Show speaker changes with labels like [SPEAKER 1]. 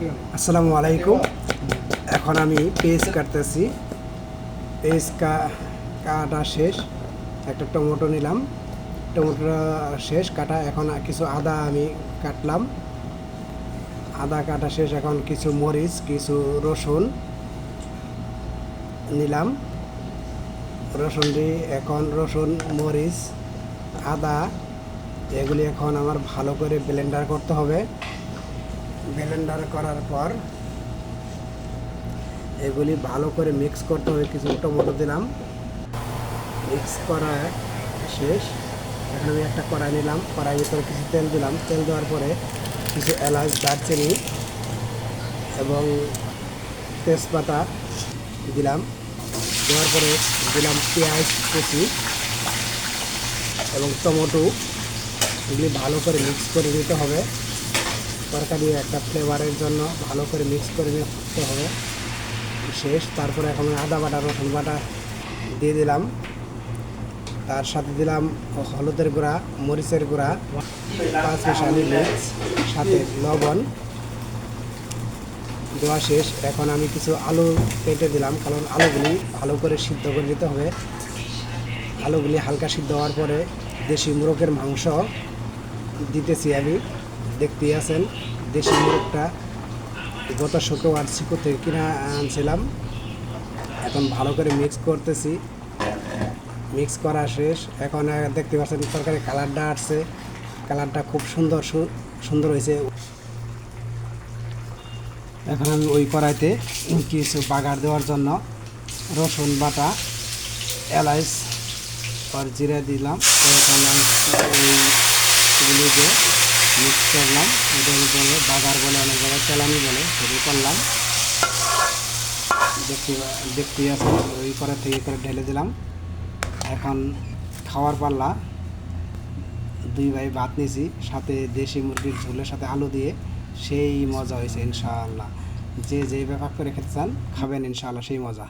[SPEAKER 1] আসসালামু আলাইকুম। এখন আমি পেঁয়াজ কাটতেছি। পেঁয়াজ কাটা শেষ। একটা টমেটো নিলাম, টমেটো শেষ কাটা। এখন কিছু আদা আমি কাটলাম, আদা কাটা শেষ। এখন কিছু মরিচ, কিছু রসুন নিলাম, রসুন দিয়ে এখন রসুন, মরিচ, আদা এগুলি এখন আমার ভালো করে ব্লেন্ডার করতে হবে। ব্লেন্ডার করার পর এগুলি ভালো করে মিক্স করতে হবে। কিছু টমেটো দিলাম, মিক্স করা শেষ। এখন আমি একটা কড়াই নিলাম, কড়াইয়ের ভিতরে কিছু তেল দিলাম। তেল দেওয়ার পরে কিছু এলাচ, দারচিনি এবং তেজপাতা দিলাম। দেওয়ার পরে দিলাম পেঁয়াজ কুচি এবং টমেটো। এগুলি ভালো করে মিক্স করে নিতে হবে। তরকারি একটা ফ্লেভারের জন্য ভালো করে মিক্স করে নিতে হবে শেষ। তারপরে এখন আদা বাটা, রসুন বাটা দিয়ে দিলাম। তার সাথে দিলাম হলুদের গুঁড়া, মরিচের গুঁড়া, 5 মিশালি মির্চ, সাথে লবণ দেওয়া শেষ। এখন আমি কিছু আলু কেটে দিলাম, কারণ আলুগুলি ভালো করে সিদ্ধ করে দিতে হবে। আলুগুলি হালকা সিদ্ধ হওয়ার পরে দেশি মোরগের মাংস দিতেছি আমি। দেখতেই আছেন দেশি মোরগটা গত শুক্রবার চিকো থেকে কিনে আনছিলাম। এখন ভালো করে মিক্স করতেছি। মিক্স করা শেষ। এখন দেখতে পাচ্ছেন তরকারি কালারটা আসছে, কালারটা খুব সুন্দর হয়েছে। এখন আমি ওই কড়াইতে কিছু বাগার দেওয়ার জন্য রসুন বাটা, এলাচ আর জিরা দিলাম। এখন আমি এইগুলি দিয়ে মিক্স করলাম। এটার বলে বাগার বলে, অনেক জায়গায় তেলানি বলে, সেটি করলাম। দেখতেই আছেন ওই কড়াই থেকে করে ঢেলে দিলাম। এখন খাওয়ার পাল্লা। 2 ভাই ভাত নিয়েছি, সাথে দেশি মুরগির ঝোলের সাথে আলু দিয়ে, সেই মজা হয়েছে ইনশাআল্লাহ। যে ব্যাপার করে খেতে চান খাবেন ইনশাআল্লাহ, সেই মজা।